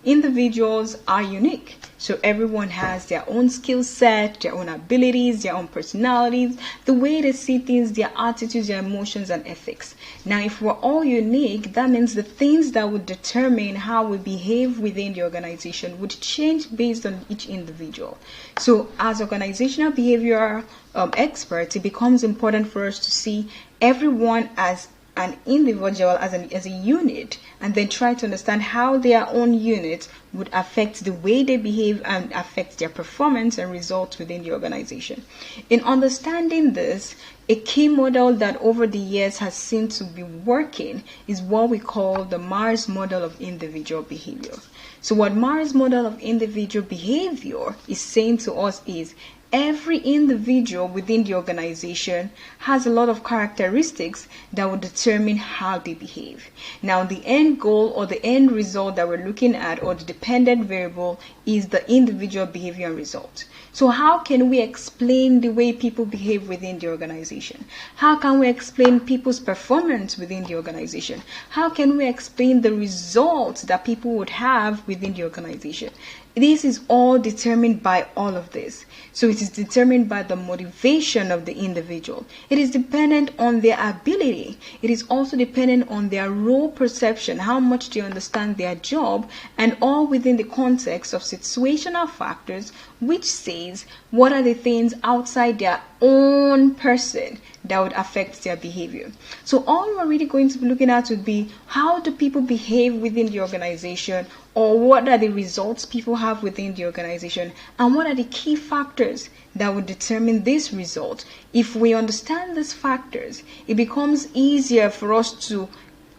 Individuals are unique. So everyone has their own skill set, their own abilities, their own personalities, the way they see things, their attitudes, their emotions, and ethics. Now, if we're all unique, that means the things that would determine how we behave within the organization would change based on each individual. So as organizational behavioral experts, it becomes important for us to see everyone as an individual, as a unit, and then try to understand how their own unit would affect the way they behave and affect their performance and results within the organization. In understanding this, a key model that over the years has seemed to be working is what we call the Mars model of individual behavior. So what Mars model of individual behavior is saying to us is every individual within the organization has a lot of characteristics that will determine how they behave. Now, the end goal or the end result that we're looking at, or the dependent variable, is the individual behavior and result. So how can we explain the way people behave within the organization? How can we explain people's performance within the organization? How can we explain the results that people would have within the organization? This is all determined by all of this. So it is determined by the motivation of the individual. It is dependent on their ability. It is also dependent on their role perception, how much they understand their job, and all within the context of situational factors, which says what are the things outside their own person that would affect their behavior. So all we're really going to be looking at would be how do people behave within the organization, or what are the results people have within the organization, and what are the key factors that would determine this result. If we understand these factors, it becomes easier for us to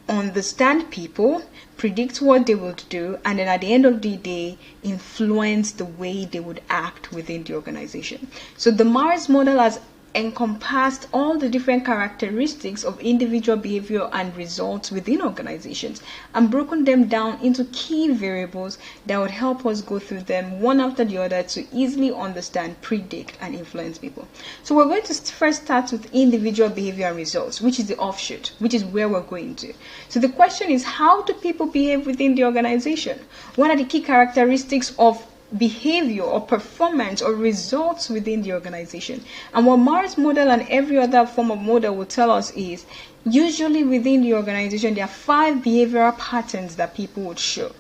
understand people, predict what they would do, and then at the end of the day, influence the way they would act within the organization. So the Mars model has encompassed all the different characteristics of individual behavior and results within organizations and broken them down into key variables that would help us go through them one after the other to easily understand, predict, and influence people. So we're going to first start with individual behavior and results, which is the offshoot, which is where we're going to. So the question is, how do people behave within the organization? What are the key characteristics of behavior or performance or results within the organization? And what Mars model and every other form of model will tell us is usually within the organization there are 5 behavioral patterns that people would show.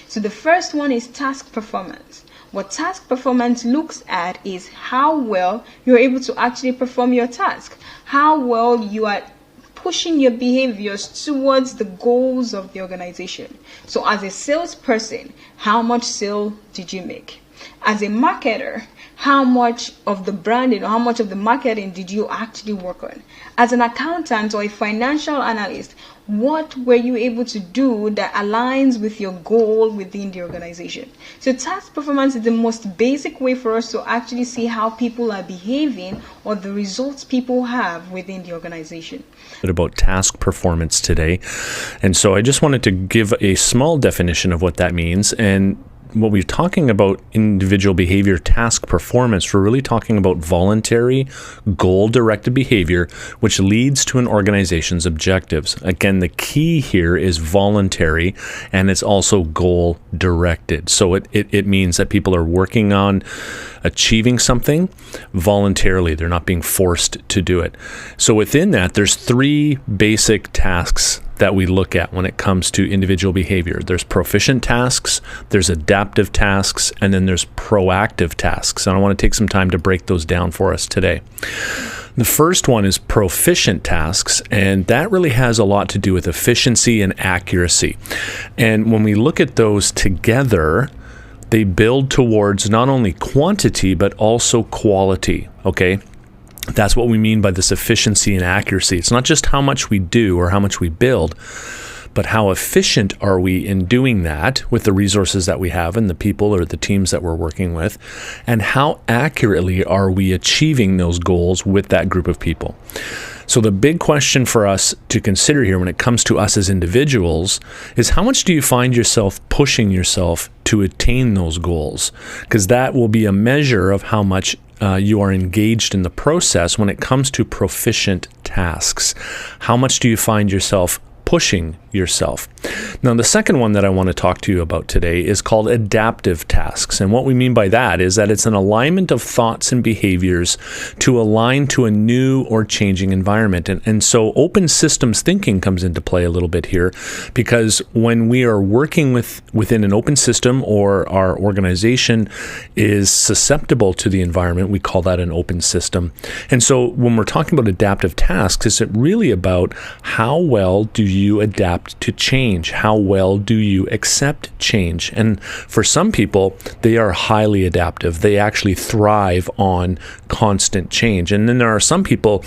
So the first one is task performance. What task performance looks at is how well you're able to actually perform your task, how well you are pushing your behaviors towards the goals of the organization. So as a salesperson, how much sale did you make? As a marketer, how much of the branding or how much of the marketing did you actually work on? As an accountant or a financial analyst, what were you able to do that aligns with your goal within the organization? So task performance is the most basic way for us to actually see how people are behaving or the results people have within the organization. About task performance today. And so I just wanted to give a small definition of what that means. And when we're talking about individual behavior task performance, we're really talking about voluntary, goal-directed behavior, which leads to an organization's objectives. Again, the key here is voluntary, and it's also goal-directed. So it means that people are working on achieving something voluntarily. They're not being forced to do it. So within that, there's 3 basic tasks that we look at when it comes to individual behavior. There's proficient tasks, there's adaptive tasks, and then there's proactive tasks. And I want to take some time to break those down for us today. The first one is proficient tasks, and that really has a lot to do with efficiency and accuracy. And when we look at those together, they build towards not only quantity, but also quality, okay? That's what we mean by this efficiency and accuracy. It's not just how much we do or how much we build, but how efficient are we in doing that with the resources that we have and the people or the teams that we're working with, and how accurately are we achieving those goals with that group of people. So the big question for us to consider here when it comes to us as individuals is, how much do you find yourself pushing yourself to attain those goals? Because that will be a measure of how much you are engaged in the process when it comes to proficient tasks. How much do you find yourself pushing yourself. Now, the second one that I want to talk to you about today is called adaptive tasks. And what we mean by that is that it's an alignment of thoughts and behaviors to align to a new or changing environment. And so open systems thinking comes into play a little bit here, because when we are working within an open system, or our organization is susceptible to the environment, we call that an open system. And so when we're talking about adaptive tasks, it's really about how well do you adapt to change? How well do you accept change? And for some people, they are highly adaptive. They actually thrive on constant change. And then there are some people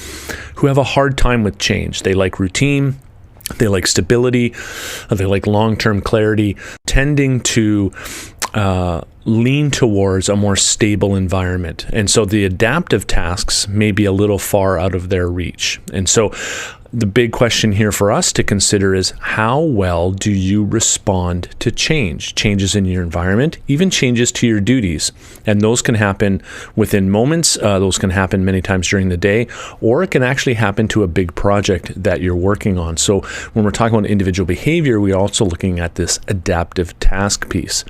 who have a hard time with change. They like routine. They like stability. They like long-term clarity, tending to lean towards a more stable environment. And so the adaptive tasks may be a little far out of their reach. And so the big question here for us to consider is, how well do you respond to change? Changes in your environment, even changes to your duties. And those can happen within moments. Those can happen many times during the day, or it can actually happen to a big project that you're working on. So when we're talking about individual behavior, we're also looking at this adaptive task piece.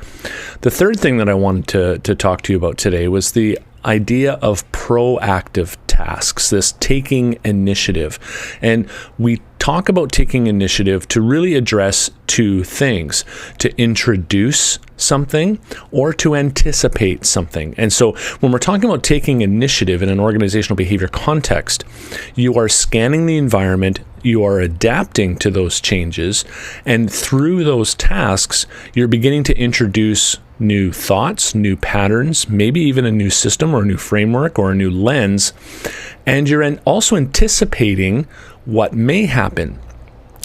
The third thing that I wanted to talk to you about today was the idea of proactive tasks, this taking initiative. And we talk about taking initiative to really address two things: to introduce something or to anticipate something. And so when we're talking about taking initiative in an organizational behavior context, you are scanning the environment, you are adapting to those changes, and through those tasks, you're beginning to introduce new thoughts, new patterns, maybe even a new system or a new framework or a new lens, and you're also anticipating what may happen.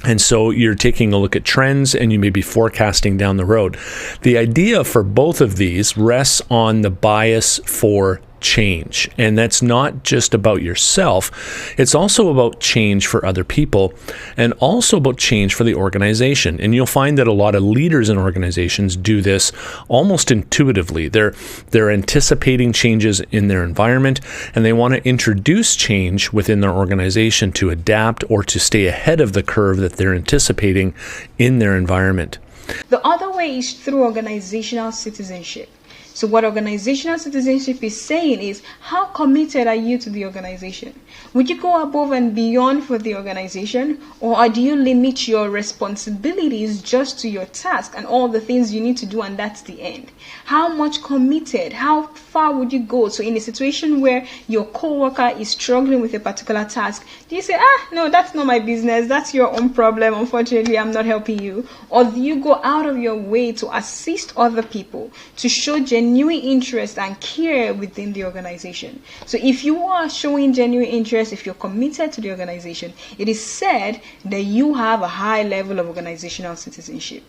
And so you're taking a look at trends, and you may be forecasting down the road. The idea for both of these rests on the bias for change. And that's not just about yourself. It's also about change for other people, and also about change for the organization. And you'll find that a lot of leaders in organizations do this almost intuitively. They're anticipating changes in their environment, and they want to introduce change within their organization to adapt or to stay ahead of the curve that they're anticipating in their environment. The other way is through organizational citizenship. So what organizational citizenship is saying is, how committed are you to the organization? Would you go above and beyond for the organization, or do you limit your responsibilities just to your task and all the things you need to do, and that's the end? How much committed, how far would you go? So in a situation where your coworker is struggling with a particular task, do you say, no, that's not my business, that's your own problem, unfortunately I'm not helping you? Or do you go out of your way to assist other people, to show genuine interest and care within the organization? So if you are showing genuine interest, if you're committed to the organization, it is said that you have a high level of organizational citizenship.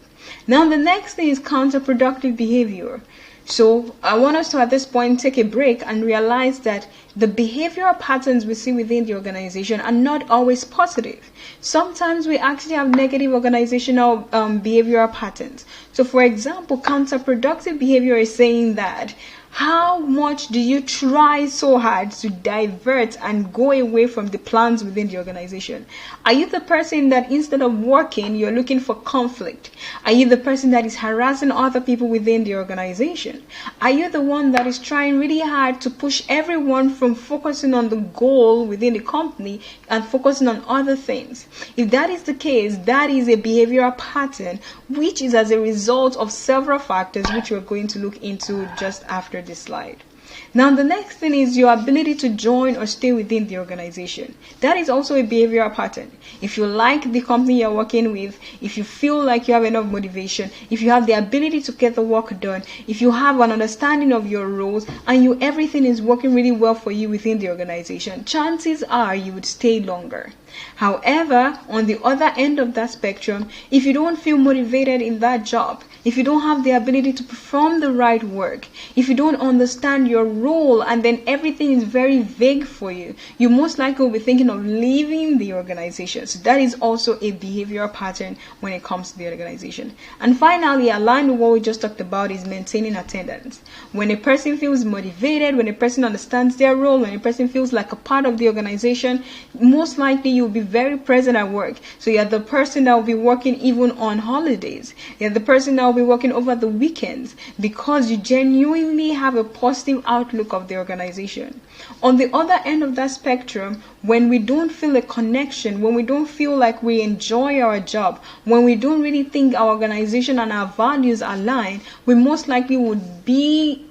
Now the next thing is counterproductive behavior. So I want us to at this point take a break and realize that the behavioral patterns we see within the organization are not always positive. Sometimes we actually have negative organizational behavioral patterns. So for example, counterproductive behavior is saying that, how much do you try so hard to divert and go away from the plans within the organization? Are you the person that instead of working, you're looking for conflict? Are you the person that is harassing other people within the organization? Are you the one that is trying really hard to push everyone from focusing on the goal within the company and focusing on other things? If that is the case, that is a behavioral pattern which is as a result of several factors which we're going to look into just after this slide. Now the next thing is your ability to join or stay within the organization. That is also a behavioral pattern. If you like the company you're working with, if you feel like you have enough motivation, if you have the ability to get the work done, if you have an understanding of your roles, and everything is working really well for you within the organization, chances are you would stay longer. However, on the other end of that spectrum, if you don't feel motivated in that job, if you don't have the ability to perform the right work, if you don't understand your role, and then everything is very vague for you, you most likely will be thinking of leaving the organization. So that is also a behavioral pattern when it comes to the organization. And finally, aligned with what we just talked about, is maintaining attendance. When a person feels motivated, when a person understands their role, when a person feels like a part of the organization, most likely you you'll be very present at work. So you're the person that will be working even on holidays. You're the person that will be working over the weekends because you genuinely have a positive outlook of the organization. On the other end of that spectrum, when we don't feel a connection, when we don't feel like we enjoy our job, when we don't really think our organization and our values align, we most likely would be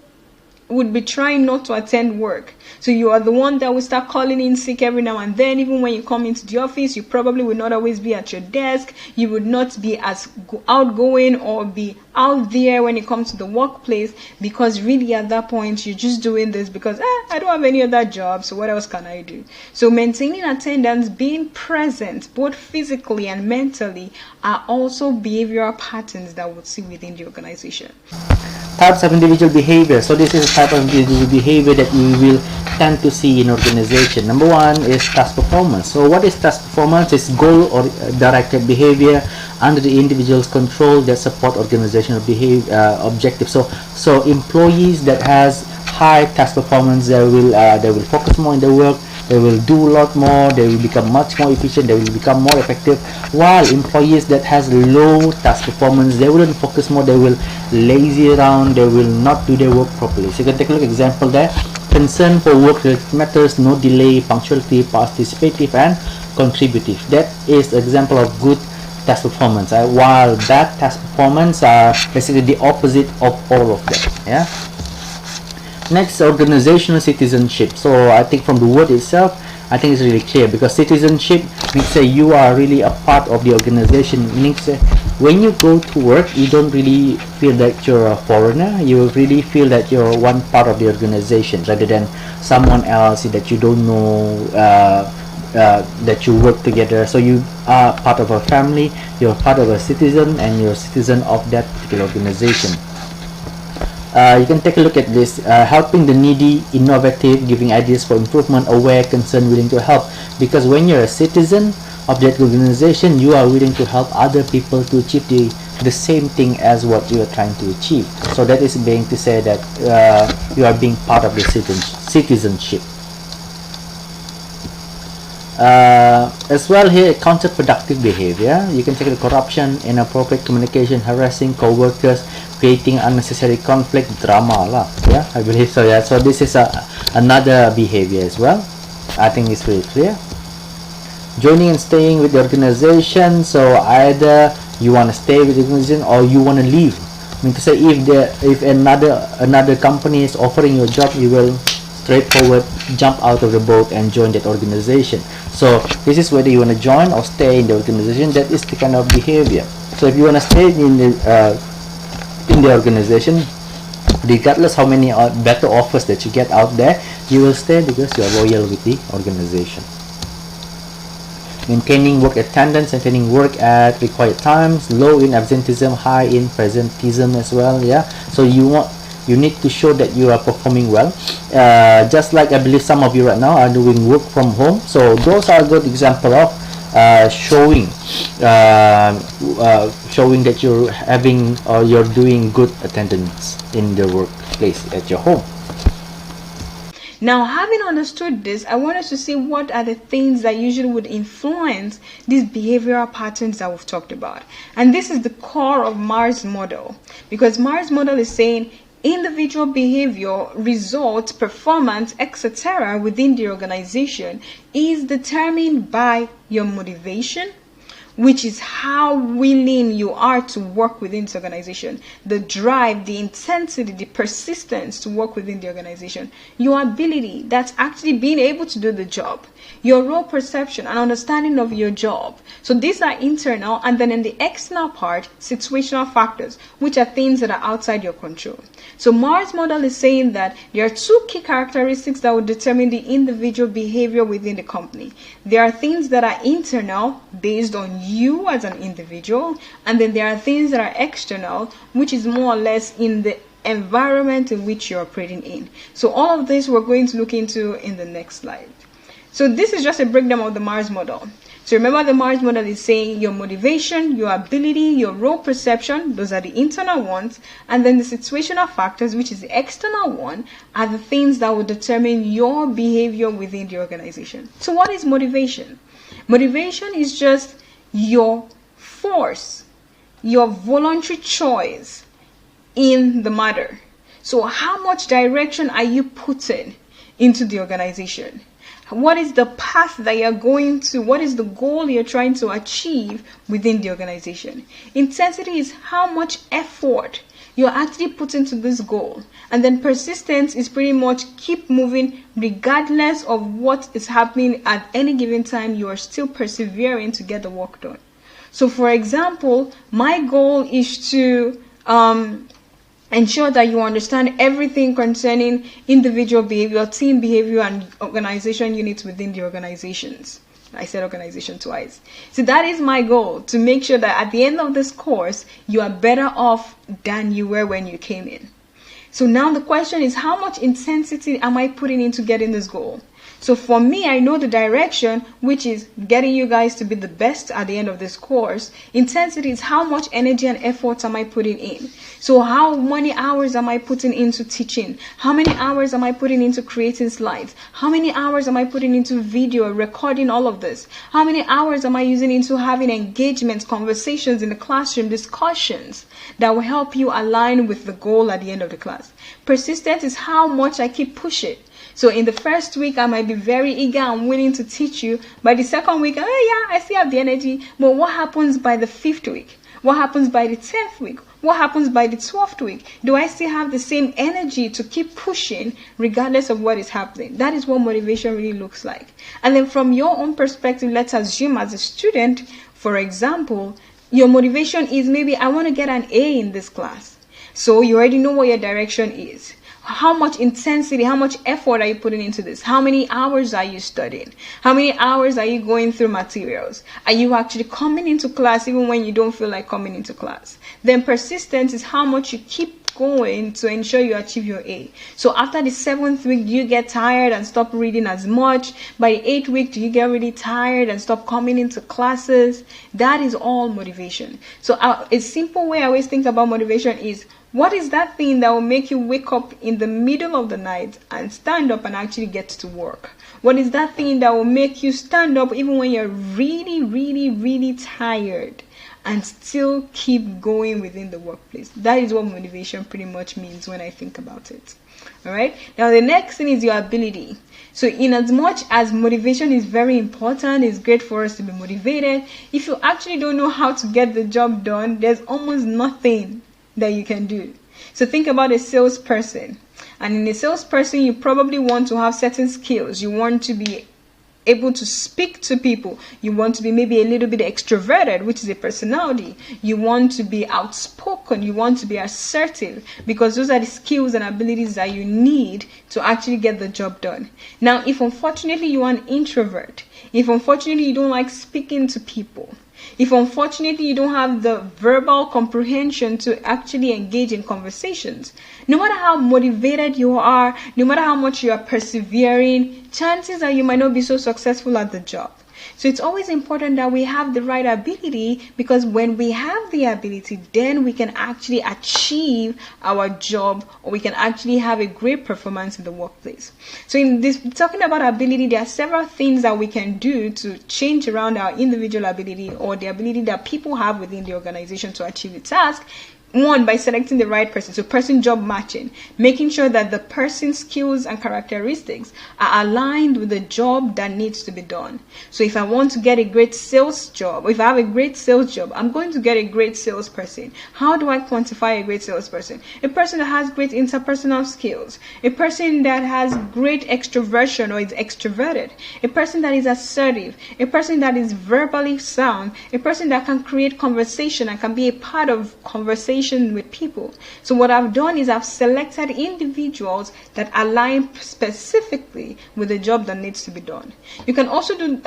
trying not to attend work. So you are the one that will start calling in sick every now and then. Even when you come into the office, you probably will not always be at your desk. You would not be as outgoing or be out there when it comes to the workplace, because really at that point you're just doing this because I don't have any other job, so what else can I do? So maintaining attendance, being present both physically and mentally, are also behavioral patterns that we'll see within the organization. Types of individual behavior. So this is a type of individual behavior that you will tend to see in organization. Number one is task performance. So what is task performance? It's goal or directed behavior under the individual's control that support organizational behavior objectives. So employees that has high task performance, they will focus more in their work. They will do a lot more, they will become much more efficient, they will become more effective, while employees that has low task performance, they wouldn't focus more, they will lazy around, they will not do their work properly. So you can take a look example there. Concern for work matters, no delay, punctuality, participative and contributive. That is example of good task performance, while bad task performance are basically the opposite of all of them. Yeah. Next, organizational citizenship. So I think from the word itself, I think it's really clear, because citizenship means that you are really a part of the organization. Means when you go to work, you don't really feel that you're a foreigner. You really feel that you're one part of the organization rather than someone else that you don't know, that you work together. So you are part of a family, you're part of a citizen, and you're a citizen of that particular organization. You can take a look at this, helping the needy, innovative, giving ideas for improvement, aware, concerned, willing to help. Because when you're a citizen of that organization, you are willing to help other people to achieve the same thing as what you are trying to achieve. So that is being to say that you are being part of the citizenship. As well here, counterproductive behavior. You can take the corruption, inappropriate communication, harassing co-workers, creating unnecessary conflict, drama lah. Yeah, I believe so. Yeah, so this is another behavior as well. I think it's very clear. Joining and staying with the organization. So either you want to stay with the organization or you want to leave. I mean to say, if another company is offering you a job, you will straightforward jump out of the boat and join that organization. So this is whether you want to join or stay in the organization. That is the kind of behavior. So if you want to stay in the organization, regardless how many better offers that you get out there, you will stay because you are loyal with the organization. Maintaining work attendance, maintaining work at required times, low in absenteeism, high in presenteeism as well. Yeah, so you need to show that you are performing well. Just like I believe some of you right now are doing work from home, so those are good example of showing that you're having or you're doing good attendance in the workplace at your home. Now, having understood this, I want us to see what are the things that usually would influence these behavioral patterns that we've talked about. And this is the core of Mars model, because Mars model is saying individual behavior, results, performance, etc. within the organization is determined by your motivation, which is how willing you are to work within this organization, the drive, the intensity, the persistence to work within the organization, your ability, that's actually being able to do the job, your role perception and understanding of your job. So these are internal, and then in the external part, situational factors, which are things that are outside your control. So Mars model is saying that there are two key characteristics that will determine the individual behavior within the company. There are things that are internal, based on you as an individual, and then there are things that are external, which is more or less in the environment in which you're operating in. So all of this we're going to look into in the next slide. So this is just a breakdown of the Mars model. So remember, the Mars model is saying your motivation, your ability, your role perception, those are the internal ones, and then the situational factors, which is the external one, are the things that will determine your behavior within the organization. So what is motivation? Motivation is just your force, your voluntary choice in the matter. So how much direction are you putting into the organization? What is the path that you're going to? What is the goal you're trying to achieve within the organization? Intensity is how much effort you're actually putting to this goal. And then persistence is pretty much keep moving regardless of what is happening at any given time. You are still persevering to get the work done. So for example, my goal is to ensure that you understand everything concerning individual behavior, team behavior, and organization units within the organizations. I said organization twice. So that is my goal, to make sure that at the end of this course, you are better off than you were when you came in. So now the question is, how much intensity am I putting into getting this goal? So for me, I know the direction, which is getting you guys to be the best at the end of this course. Intensity is how much energy and effort am I putting in. So how many hours am I putting into teaching? How many hours am I putting into creating slides? How many hours am I putting into video, recording all of this? How many hours am I using into having engagements, conversations in the classroom, discussions that will help you align with the goal at the end of the class? Persistence is how much I keep pushing. So in the first week, I might be very eager and willing to teach you. By the second week, yeah, I still have the energy. But what happens by the 5th week? What happens by the 10th week? What happens by the 12th week? Do I still have the same energy to keep pushing regardless of what is happening? That is what motivation really looks like. And then from your own perspective, let's assume as a student, for example, your motivation is maybe I want to get an A in this class. So you already know what your direction is. How much intensity, how much effort are you putting into this? How many hours are you studying? How many hours are you going through materials? Are you actually coming into class even when you don't feel like coming into class? Then persistence is how much you keep going to ensure you achieve your A. So after the 7th week, do you get tired and stop reading as much? By the 8th week, do you get really tired and stop coming into classes? That is all motivation. So a simple way I always think about motivation is, what is that thing that will make you wake up in the middle of the night and stand up and actually get to work? What is that thing that will make you stand up even when you're really, really, really tired and still keep going within the workplace? That is what motivation pretty much means when I think about it. All right. Now, the next thing is your ability. So in as much as motivation is very important, it's great for us to be motivated. If you actually don't know how to get the job done, there's almost nothing that you can do. So think about a salesperson. And in a salesperson, you probably want to have certain skills. You want to be able to speak to people. You want to be maybe a little bit extroverted, which is a personality. You want to be outspoken. You want to be assertive, because those are the skills and abilities that you need to actually get the job done. Now, if unfortunately you are an introvert, if unfortunately you don't like speaking to people, if unfortunately you don't have the verbal comprehension to actually engage in conversations, no matter how motivated you are, no matter how much you are persevering, chances are you might not be so successful at the job. So it's always important that we have the right ability, because when we have the ability, then we can actually achieve our job, or we can actually have a great performance in the workplace. So in this, talking about ability, there are several things that we can do to change around our individual ability, or the ability that people have within the organization to achieve the task. One, by selecting the right person. So person job matching, making sure that the person's skills and characteristics are aligned with the job that needs to be done. So if I want to get a great sales job, if I have a great sales job, I'm going to get a great salesperson. How do I quantify a great salesperson? A person that has great interpersonal skills, a person that has great extroversion or is extroverted, a person that is assertive, a person that is verbally sound, a person that can create conversation and can be a part of conversation with people. So what I've done is I've selected individuals that align specifically with the job that needs to be done. You can also do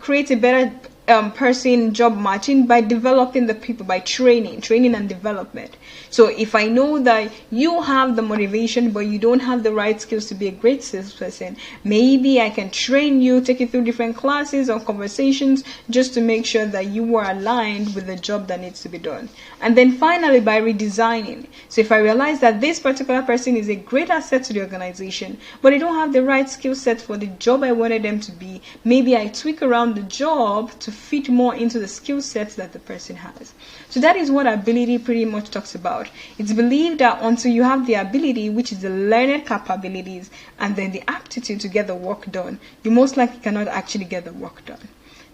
create a better person job matching by developing the people, by training and development. So if I know that you have the motivation but you don't have the right skills to be a great salesperson, maybe I can train you, take you through different classes or conversations just to make sure that you are aligned with the job that needs to be done. And then finally, by redesigning. So if I realize that this particular person is a great asset to the organization but they don't have the right skill set for the job I wanted them to be, maybe I tweak around the job to fit more into the skill sets that the person has. So that is what ability pretty much talks about. It's believed that until you have the ability, which is the learned capabilities, and then the aptitude to get the work done, you most likely cannot actually get the work done.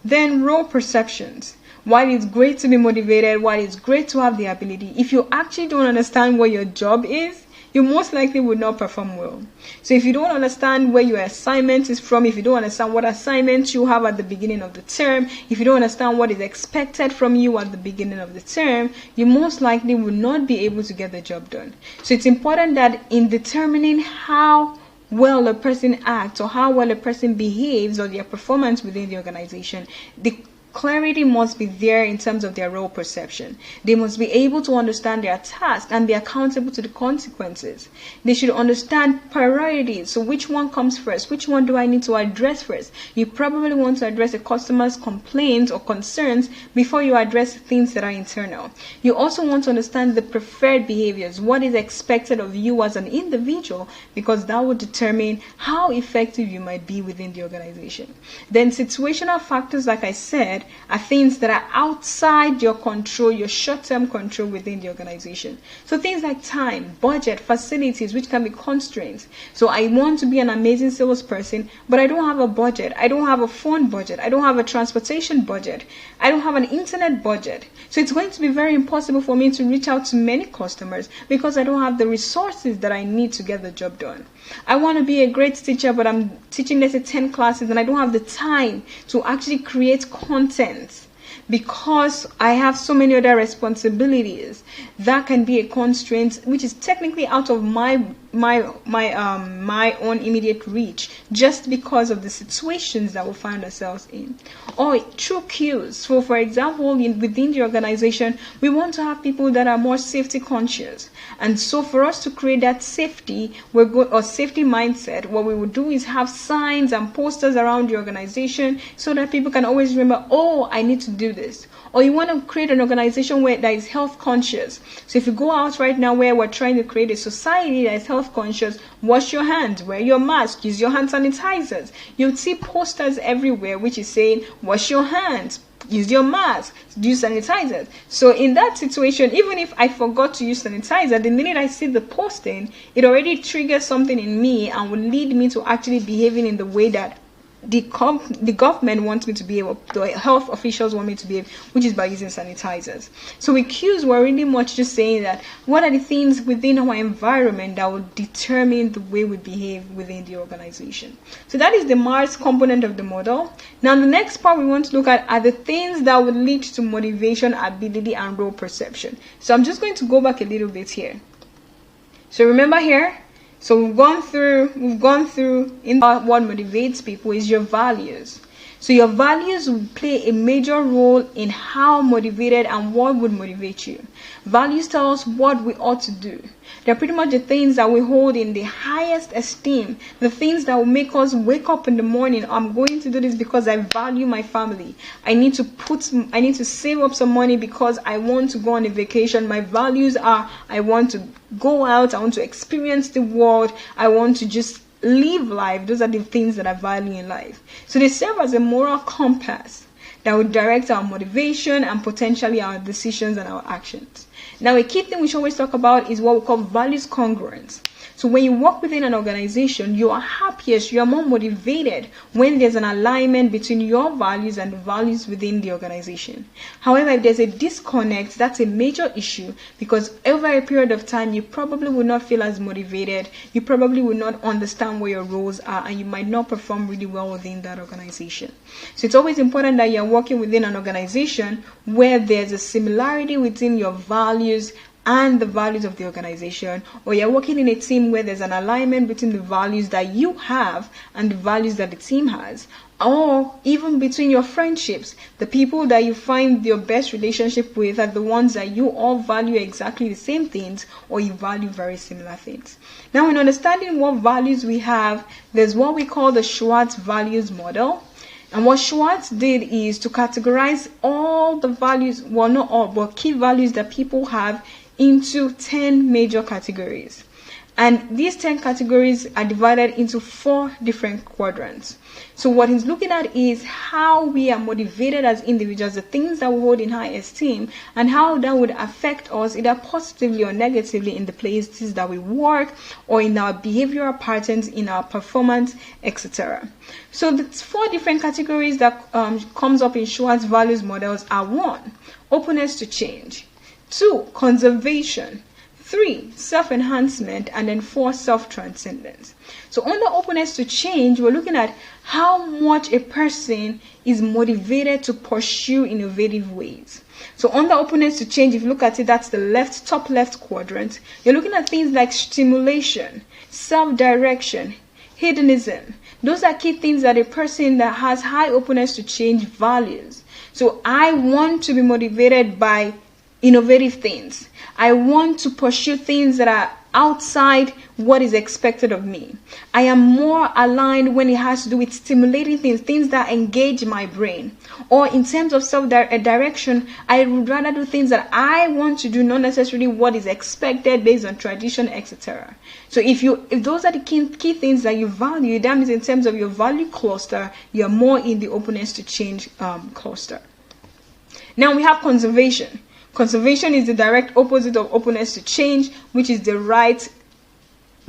Then role perceptions. While it's great to be motivated, while it's great to have the ability, if you actually don't understand what your job is, you most likely would not perform well. So if you don't understand where your assignment is from, if you don't understand what assignments you have at the beginning of the term, if you don't understand what is expected from you at the beginning of the term, you most likely will not be able to get the job done. So it's important that in determining how well a person acts or how well a person behaves or their performance within the organization, the clarity must be there in terms of their role perception. They must be able to understand their task and be accountable to the consequences. They should understand priorities. So which one comes first? Which one do I need to address first? You probably want to address a customer's complaints or concerns before you address things that are internal. You also want to understand the preferred behaviors, what is expected of you as an individual, because that will determine how effective you might be within the organization. Then situational factors, like I said, are things that are outside your control, your short-term control within the organization. So things like time, budget, facilities, which can be constraints. So I want to be an amazing salesperson, but I don't have a budget. I don't have a phone budget. I don't have a transportation budget. I don't have an internet budget. So it's going to be very impossible for me to reach out to many customers because I don't have the resources that I need to get the job done. I want to be a great teacher, but I'm teaching, let's say, 10 classes and I don't have the time to actually create content because I have so many other responsibilities. That can be a constraint which is technically out of my own immediate reach, just because of the situations that we find ourselves in. Or through cues. So for example, within the organization, we want to have people that are more safety conscious. And so for us to create that safety or safety mindset, what we would do is have signs and posters around the organization so that people can always remember, oh, I need to do this. Or you want to create an organization that is health conscious. So if you go out right now where we're trying to create a society that is health conscious, wash your hands, wear your mask, use your hand sanitizers. You'll see posters everywhere which is saying, wash your hands, use your mask, use sanitizers. So in that situation, even if I forgot to use sanitizer, the minute I see the posting, it already triggers something in me and will lead me to actually behaving in the way that the government wants me to be able, the health officials want me to behave, which is by using sanitizers. So with cues, we're really much just saying that what are the things within our environment that will determine the way we behave within the organization. So that is the Mars component of the model. Now the next part we want to look at are the things that will lead to motivation, ability, and role perception. So I'm just going to go back a little bit here. So remember here, so we've gone through in what motivates people is your values. So your values will play a major role in how motivated and what would motivate you. Values tell us what we ought to do. They're pretty much the things that we hold in the highest esteem, the things that will make us wake up in the morning. I'm going to do this because I value my family. I need to save up some money because I want to go on a vacation. My values are I want to go out, I want to experience the world, I want to just live life. Those are the things that I value in life. So they serve as a moral compass that will direct our motivation and potentially our decisions and our actions. Now, a key thing we should always talk about is what we call values congruence. So when you work within an organization, you are happiest, you are more motivated when there's an alignment between your values and the values within the organization. However, if there's a disconnect, that's a major issue because over a period of time, you probably will not feel as motivated, you probably will not understand where your roles are, and you might not perform really well within that organization. So it's always important that you're working within an organization where there's a similarity within your values and the values of the organization, or you're working in a team where there's an alignment between the values that you have and the values that the team has, or even between your friendships, the people that you find your best relationship with are the ones that you all value exactly the same things, or you value very similar things. Now, in understanding what values we have, there's what we call the Schwartz values model. And what Schwartz did is to categorize all the values, well, not all, but key values that people have into 10 major categories. And these 10 categories are divided into 4 different quadrants. So what he's looking at is how we are motivated as individuals, the things that we hold in high esteem, and how that would affect us either positively or negatively in the places that we work, or in our behavioral patterns, in our performance, etc. So the 4 different categories that comes up in Schwartz values models are: 1, openness to change; 2, conservation; 3, self-enhancement; and then 4, self-transcendence. So under openness to change, we're looking at how much a person is motivated to pursue innovative ways. So under openness to change, if you look at it, that's the top left quadrant. You're looking at things like stimulation, self-direction, hedonism. Those are key things that a person that has high openness to change values. So I want to be motivated by innovative things. I want to pursue things that are outside what is expected of me. I am more aligned when it has to do with stimulating things that engage my brain. Or in terms of self-direction, I would rather do things that I want to do, not necessarily what is expected based on tradition, etc. So if those are the key things that you value, that means in terms of your value cluster, you're more in the openness to change cluster. Now we have conservation. Conservation is the direct opposite of openness to change, which is the right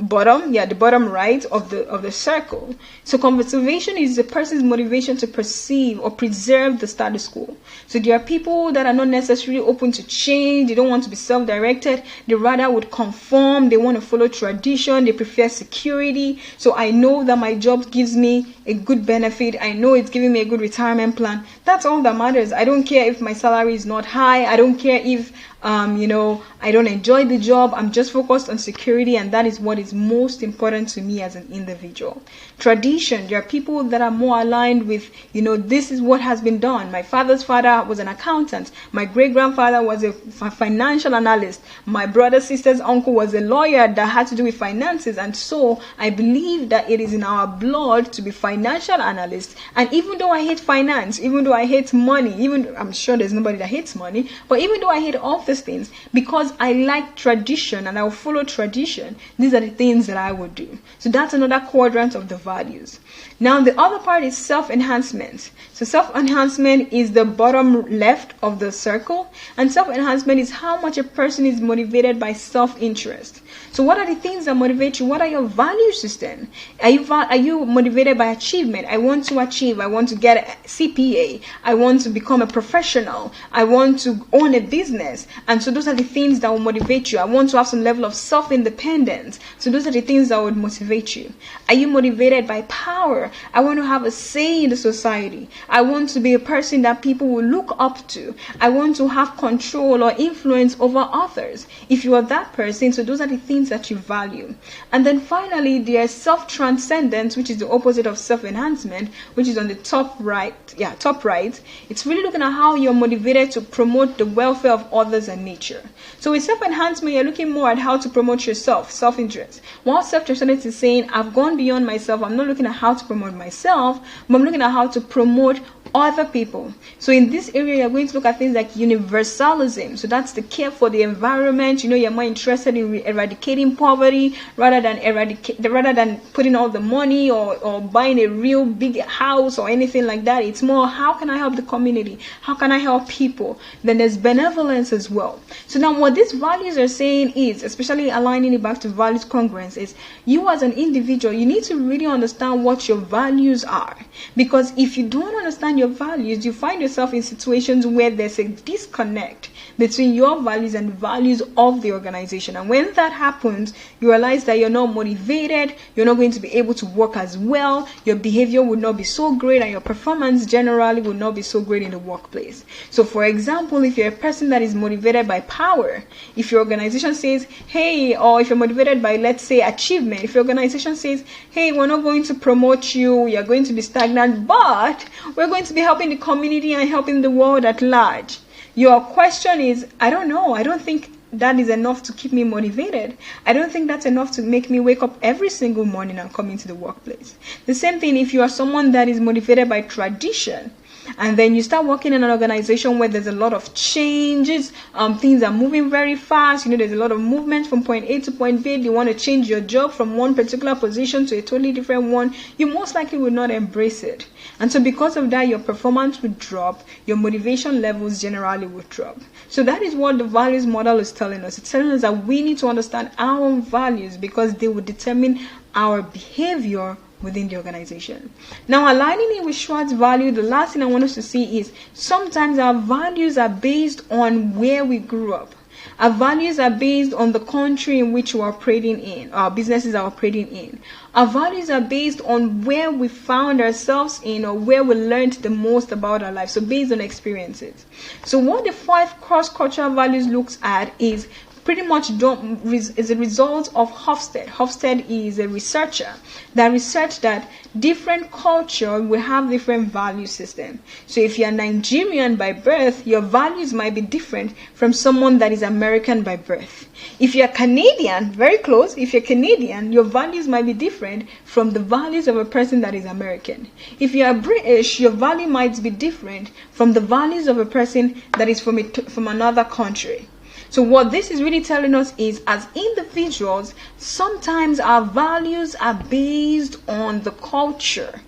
bottom, the bottom right of the circle. So conservation is the person's motivation to perceive or preserve the status quo. So there are people that are not necessarily open to change. They don't want to be self-directed. They rather would conform. They want to follow tradition. They prefer security. So I know that my job gives me a good benefit. I know it's giving me a good retirement plan. That's all that matters. I don't care if my salary is not high. I don't care if I don't enjoy the job. I'm just focused on security, and that is what is most important to me as an individual. Tradition, there are people that are more aligned with, this is what has been done. My father's father was an accountant. My great-grandfather was a financial analyst. My brother, sister's uncle was a lawyer that had to do with finances. And so I believe that it is in our blood to be financial analysts. And even though I hate finance, even though I hate money, I'm sure there's nobody that hates money, but even though I hate all these things, because I like tradition and I will follow tradition, these are the things that I would do. So that's another quadrant of the values. Now the other part is self-enhancement. So self-enhancement is the bottom left of the circle, and self-enhancement is how much a person is motivated by self-interest. So what are the things that motivate you? What are your value system? Are you motivated by achievement? I want to achieve. I want to get a CPA. I want to become a professional. I want to own a business. And so those are the things that will motivate you. I want to have some level of self-independence. So those are the things that would motivate you. Are you motivated by power? I want to have a say in the society. I want to be a person that people will look up to. I want to have control or influence over others. If you are that person, so those are the things that you value. And then finally, there's self-transcendence, which is the opposite of self-enhancement, which is on the top right. It's really looking at how you're motivated to promote the welfare of others and nature. So with self-enhancement, you're looking more at how to promote yourself, self-interest. While self-transcendence is saying, I've gone beyond myself. I'm not looking at how to promote myself, but I'm looking at how to promote other people. So in this area, you're going to look at things like universalism. So that's the care for the environment. You're more interested in eradicating poverty rather than putting all the money or buying a real big house or anything like that. It's more, how can I help the community? How can I help people? Then there's benevolence as well. So now what these values are saying is, especially aligning it back to values congruence, is you as an individual, you need to really understand what your values are. Because if you don't understand your your values, you find yourself in situations where there's a disconnect between your values and the values of the organization. And when that happens, you realize that you're not motivated, you're not going to be able to work as well, your behavior would not be so great, and your performance generally would not be so great in the workplace. So for example, if you're a person that is motivated by power, if your organization says, hey, or if you're motivated by, let's say, achievement, if your organization says, hey, we're not going to promote you, you're going to be stagnant, but we're going to be helping the community and helping the world at large. Your question is, I don't know. I don't think that is enough to keep me motivated. I don't think that's enough to make me wake up every single morning and come into the workplace. The same thing if you are someone that is motivated by tradition, and then you start working in an organization where there's a lot of changes, things are moving very fast, there's a lot of movement from point A to point B, you want to change your job from one particular position to a totally different one, you most likely will not embrace it. And so because of that, your performance would drop, your motivation levels generally would drop. So that is what the values model is telling us. It's telling us that we need to understand our own values because they will determine our behavior within the organization. Now, aligning it with Schwartz's value, the last thing I want us to see is sometimes our values are based on where we grew up. Our values are based on the country in which we're operating in, our businesses are operating in. Our values are based on where we found ourselves in or where we learned the most about our life. So based on experiences. So what the 5 cross-cultural values looks at is pretty much is a result of Hofstede. Hofstede is a researcher that researched that different culture will have different value system. So if you're Nigerian by birth, your values might be different from someone that is American by birth. If you're Canadian, very close, if you're Canadian, your values might be different from the values of a person that is American. If you are British, your value might be different from the values of a person that is from another country. So what this is really telling us is, as individuals, sometimes our values are based on the culture,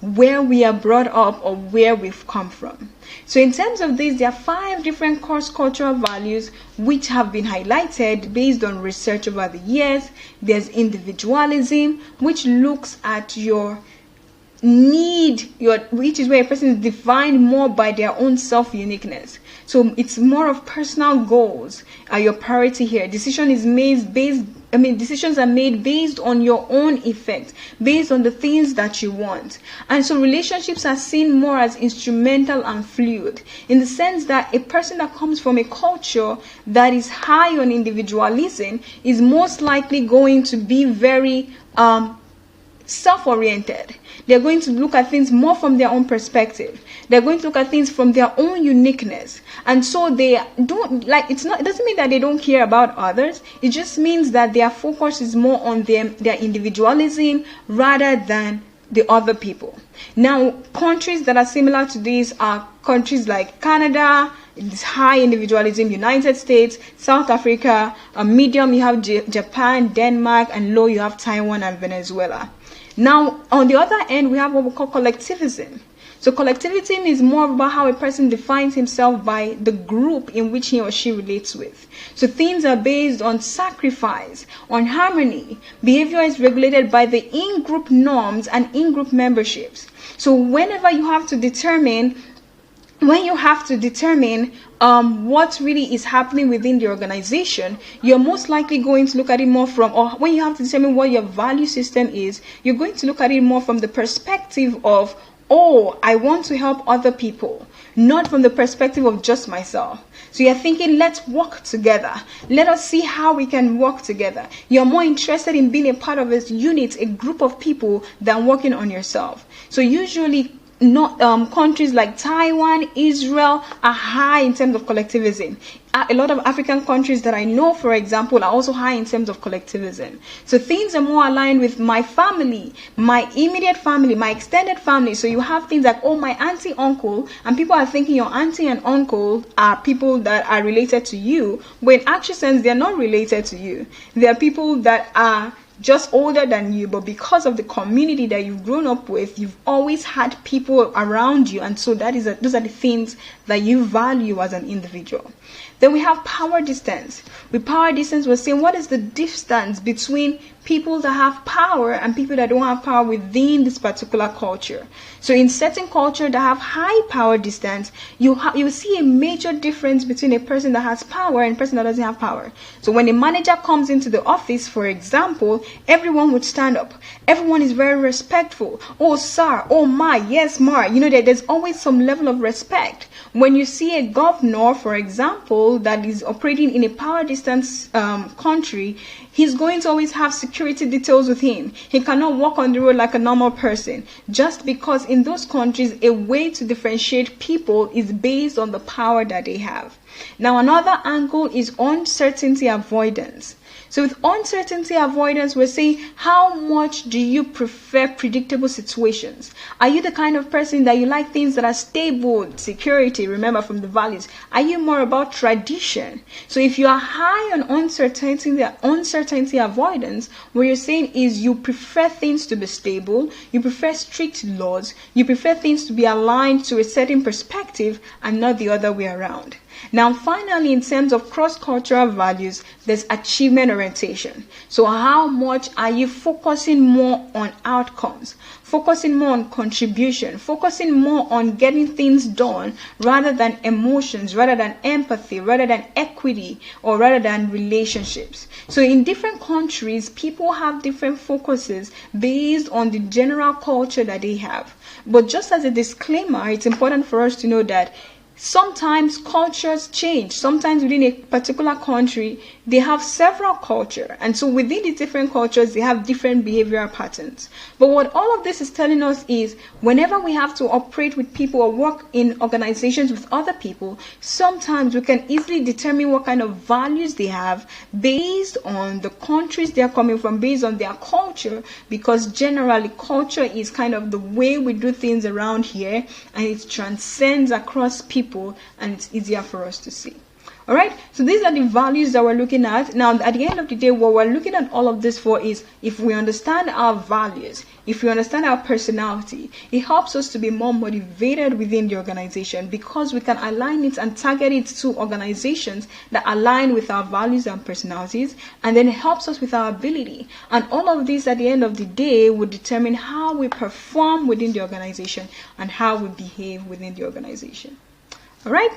where we are brought up or where we've come from. So in terms of this, there are 5 different cross-cultural values which have been highlighted based on research over the years. There's individualism, which looks at your need, which is where a person is defined more by their own self-uniqueness. So it's more of personal goals are your priority here. Decisions are made based on your own effect, based on the things that you want. And so relationships are seen more as instrumental and fluid, in the sense that a person that comes from a culture that is high on individualism is most likely going to be very self-oriented. They're going to look at things more from their own perspective. They're going to look at things from their own uniqueness. And so they don't it doesn't mean that they don't care about others. It just means that their focus is more on their individualism rather than the other people. Now, countries that are similar to these are countries like Canada, it's high individualism, United States, South Africa, medium you have Japan, Denmark, and low you have Taiwan and Venezuela. Now, on the other end, we have what we call collectivism. So collectivism is more about how a person defines himself by the group in which he or she relates with. So things are based on sacrifice, on harmony. Behavior is regulated by the in-group norms and in-group memberships. So whenever you have to determine what really is happening within the organization, you're most likely going to look at it more from, or when you have to determine what your value system is, you're going to look at it more from the perspective of, oh, I want to help other people, not from the perspective of just myself. So you're thinking, let's work together. Let us see how we can work together. You're more interested in being a part of a unit, a group of people, than working on yourself. So usually, countries like Taiwan, Israel are high in terms of collectivism. A lot of African countries that I know, for example, are also high in terms of collectivism. So things are more aligned with my family, my immediate family, my extended family. So you have things like, oh, my auntie, uncle, and people are thinking your auntie and uncle are people that are related to you, when in actual sense, they're not related to you. They are people that are just older than you, but because of the community that you've grown up with, you've always had people around you, and so those are the things that you value as an individual. Then we have power distance. With power distance, we're saying what is the distance between people that have power and people that don't have power within this particular culture. So in certain culture that have high power distance, you see a major difference between a person that has power and a person that doesn't have power. So when a manager comes into the office, for example, everyone would stand up. Everyone is very respectful. Oh, sir. Oh, my. Yes, ma. There's always some level of respect. When you see a governor, for example, that is operating in a power distance country, he's going to always have security details with him. He cannot walk on the road like a normal person, just because in those countries, a way to differentiate people is based on the power that they have. Now, another angle is uncertainty avoidance. So with uncertainty avoidance, we're saying, how much do you prefer predictable situations? Are you the kind of person that you like things that are stable, security, remember from the values? Are you more about tradition? So if you are high on uncertainty avoidance, what you're saying is you prefer things to be stable, you prefer strict laws, you prefer things to be aligned to a certain perspective and not the other way around. Now, finally, in terms of cross-cultural values, there's achievement orientation. So how much are you focusing more on outcomes, focusing more on contribution, focusing more on getting things done rather than emotions, rather than empathy, rather than equity, or rather than relationships? So in different countries, people have different focuses based on the general culture that they have. But just as a disclaimer, it's important for us to know that sometimes cultures change. Sometimes within a particular country, they have several cultures. And so within the different cultures, they have different behavioral patterns. But what all of this is telling us is whenever we have to operate with people or work in organizations with other people, sometimes we can easily determine what kind of values they have based on the countries they are coming from, based on their culture, because generally culture is kind of the way we do things around here, and it transcends across people, and it's easier for us to see. All right, so these are the values that we're looking at. Now, at the end of the day, what we're looking at all of this for is if we understand our values, if we understand our personality, it helps us to be more motivated within the organization because we can align it and target it to organizations that align with our values and personalities, and then it helps us with our ability. And all of this at the end of the day would determine how we perform within the organization and how we behave within the organization. All right.